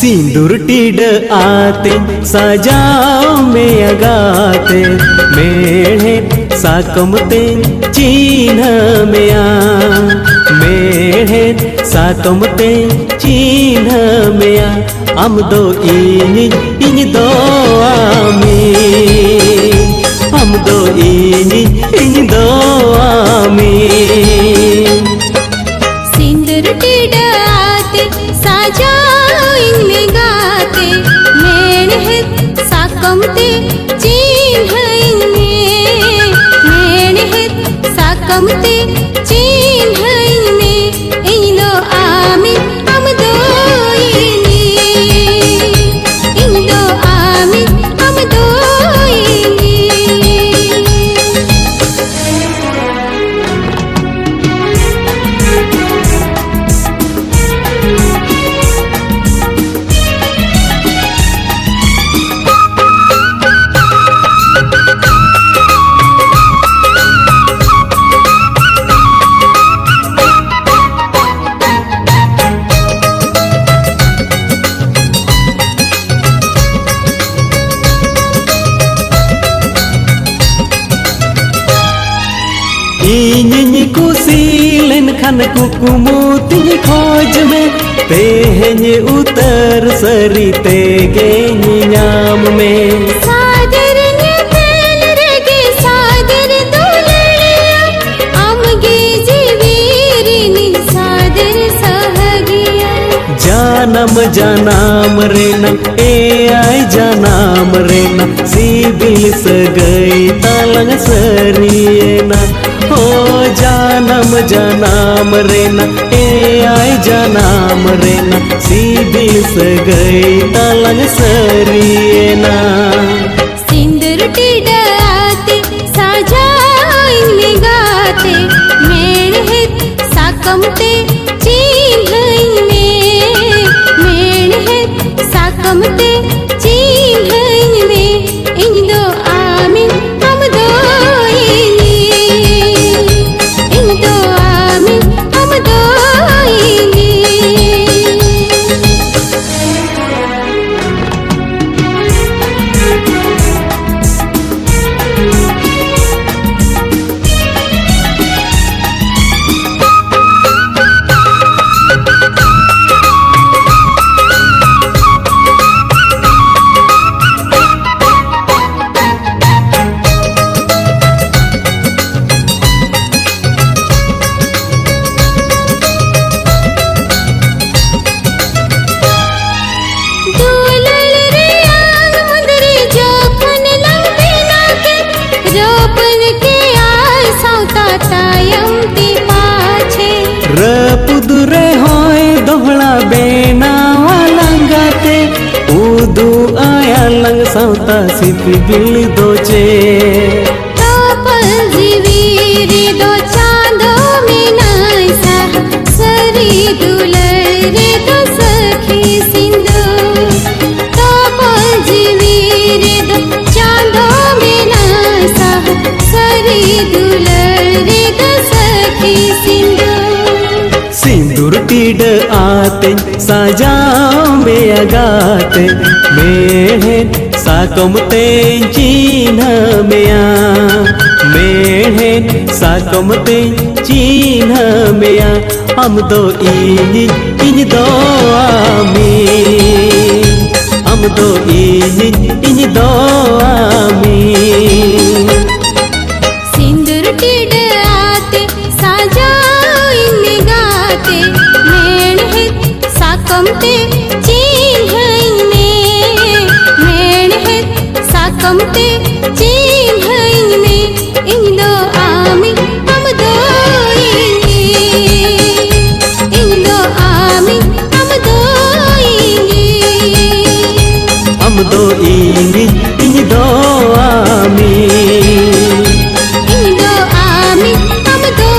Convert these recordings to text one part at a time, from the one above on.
सिंदूर टीड आते सजाओ में अगाते मेढ़े साकमते चिन्ह में मेढ़े साकमते चिन्ह में आम दो इन दो आमी आम दो इन दो आमी सिंदूर टीड आते सजाओ इनमें गाते मेढ़े साकमते चिन्ह इनमें मेढ़े साकमते चिन्ह इनमें इन दो आमी हम दो इन दो आमी हम दो इन्हीं कुसीलन खन कुकुमुती खोज में तेहन उतर सरी तेगे नाम में सादर ने तेल रगे सादर दुलड़िया आमगे जीवीरिनी सादर सहगिया जानम जानम रेना ए आई जानम रेना सीबिल सगई तालंग सरियना हो जानम जानम रेना ए आई जानम रेना सीबिल सगई तालंग सरियना सिंदूर टीड आते सजाओ इनमें गाते मेढ़े साकमते चिन्ह इनमें मेढ़े साकमते चिन्ह इनमें इन दो आमी हम दो इन दो आमी हम दो रपुदुरे होय दोहला बेना वालंगाते उदू आया लंग साउता सिपी बिल दोचे तोपल जीवीरी दो चांदो में नाइसा सरी दुलरे दो सखी सिंधु तोपल जीवीरी दो चांदो में नाइसा सरी दुलरे दो सखी सिंधु सिंदूर टीड आते सजाओ में अगाते मेढ़े साकमते चिन्ह में मेढ़े साकमते चिन्ह में हम दो इन दो आमी हम दो इन दो आमी सिंदूर टीड आते सजाओ इनमें गाते मेढ़े साकमते चिन्ह इनमें मेढ़े साकमते चिन्ह इनमें इन दो आमी हम दो इन दो आमी हम दो इन दो आमी इन दो आमी हम दो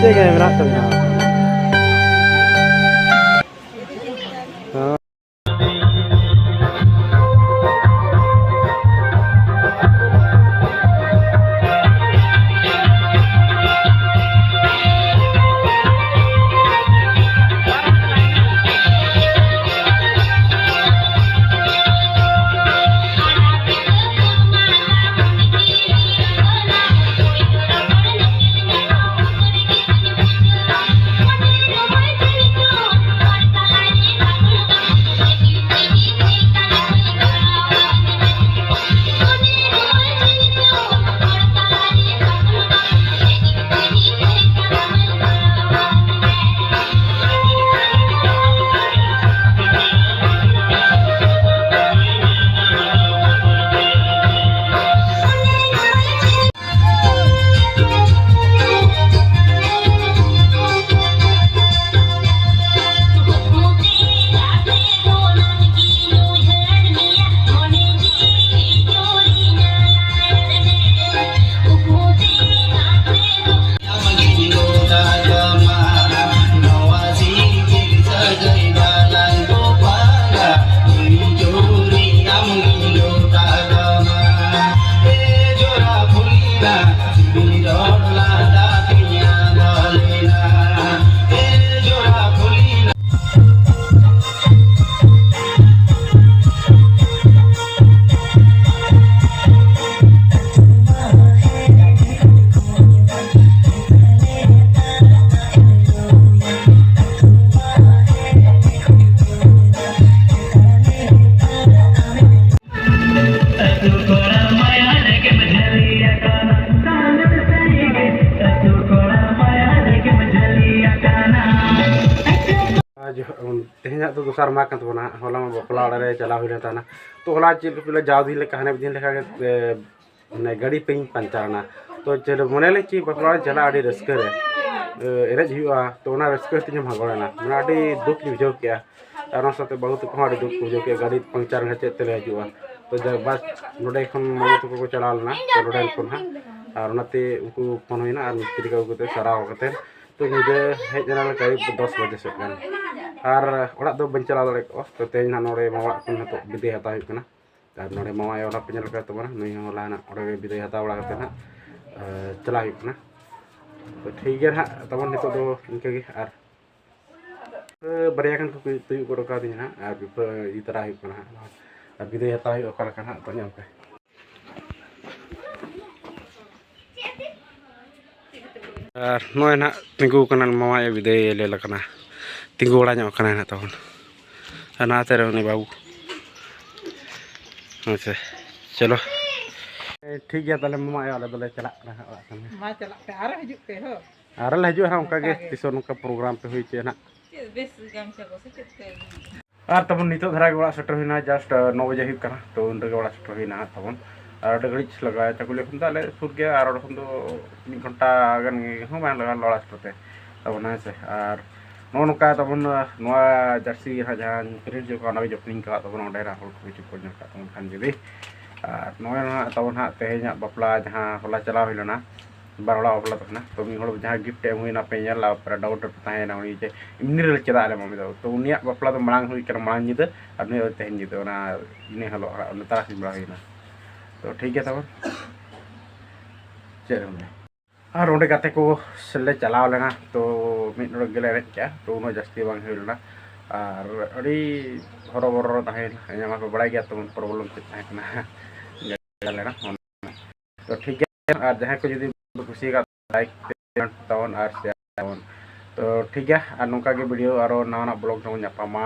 ᱪᱮᱫ ᱜᱮ ᱢᱮᱱᱟᱜ ᱛᱟᱵᱤᱱᱟ? तेहना तो दोसार मा kan tabona होला मा बकला रे चला हुई रहता ना तो होला चल के जाव दिन ले कहने दिन लेखा ने गाड़ी पे पंचाना तो चल मने ले ची बकला चला आडी रस्क रे एरेज हुआ तो ना रस्क तिन भागोना मना आडी दुख बुझो क्या और साथे बहुत को आडी दुख बुझो के गाड़ी पंचर ने चेते ले हुआ तो जब बस नोडे खन मामा तो को चला ना तो नोडे कोन हा और नाते उनको फोन होइना और मिस्त्री का उगते सारा होते तो मुझे हेज जना करीब 10 बजे सेกันऔर ओड़ा दो बन चला दड़े को तो तेज ना नोरे मावा कोन तो बिदे हता हुई कना और नोरे मावा ओड़ा पेनल का तबना नई होला ना ओड़े बिदे हता ओड़ा करते ना चला हुई कना तो ठीक है ना तबन नितो दो इनके गे और बरिया कन को तुय को रका दिन ना और इतरा हुई कना और बिदे हता हुई ओका कना तो ᱧᱮᱞ पे और नोय ना तिंगु कना मावा ए बिदे ले लकना तिंगु ओड़ा ᱧᱚᱜ ᱠᱟᱱᱟ ᱱᱟ ᱛᱚᱠᱷᱚᱱ ᱟᱱᱟᱛᱮ ᱨᱮ ᱩᱱᱤ ᱵᱟᱵᱩ अच्छा चलो ठीक गया ताले मामा आले दोले चला कना ओड़ा ᱠᱟᱱᱟ मा चला पे आरे हजू पे हो आरे ले हजू हा उनका गे तिसो नुका प्रोग्राम पे हुई चे ना बेस गाम से को से चते और तबन नितो धरा के ओड़ा सेटर हुइना जस्ट 9 बजे हुई कना तो उन रे ओड़ा सेटर हुइना तबन और डगड़ी लगा चकुले खन ताले सुर के और खन तो 1 घंटा गन हो मा लगा ओड़ा सेटर तबन से और नोनका तबन नोआ जर्सी हा जहां प्रिंट जो का नगे जपनिंग का तबन ओडे रा होल को चिको न का तबन खान जदी और नोया ना तबन हा तेहेना बपला जहां होला चला होइलना बारला बपला तकना तो मी होल जहां गिफ्ट एम हुइना पे ला पर डाउट ताहेना उनी जे इमनी रे चदा आले मम्मी तो उनिया बपला तो मांग हुई कर मांग निद और ने तेहेन निद ना इने हलो तारा सिमरा होइना तो ठीक है तबन चलो और ओंडे गाते को सेले चलाव लेना तो मिड नोड गेले रे क्या तो उनो जस्ती बांग होइलना और अड़ी हरो ताहेन ᱧᱟᱢᱟ को बड़ा गया तो प्रॉब्लम ते ताहेना लेना तो ठीक है और जहां को यदि खुशी का लाइक तावन और शेयर तावन तो ठीक है और नोका के वीडियो और नवा ब्लॉग तो ᱧᱟᱯᱟᱢᱟ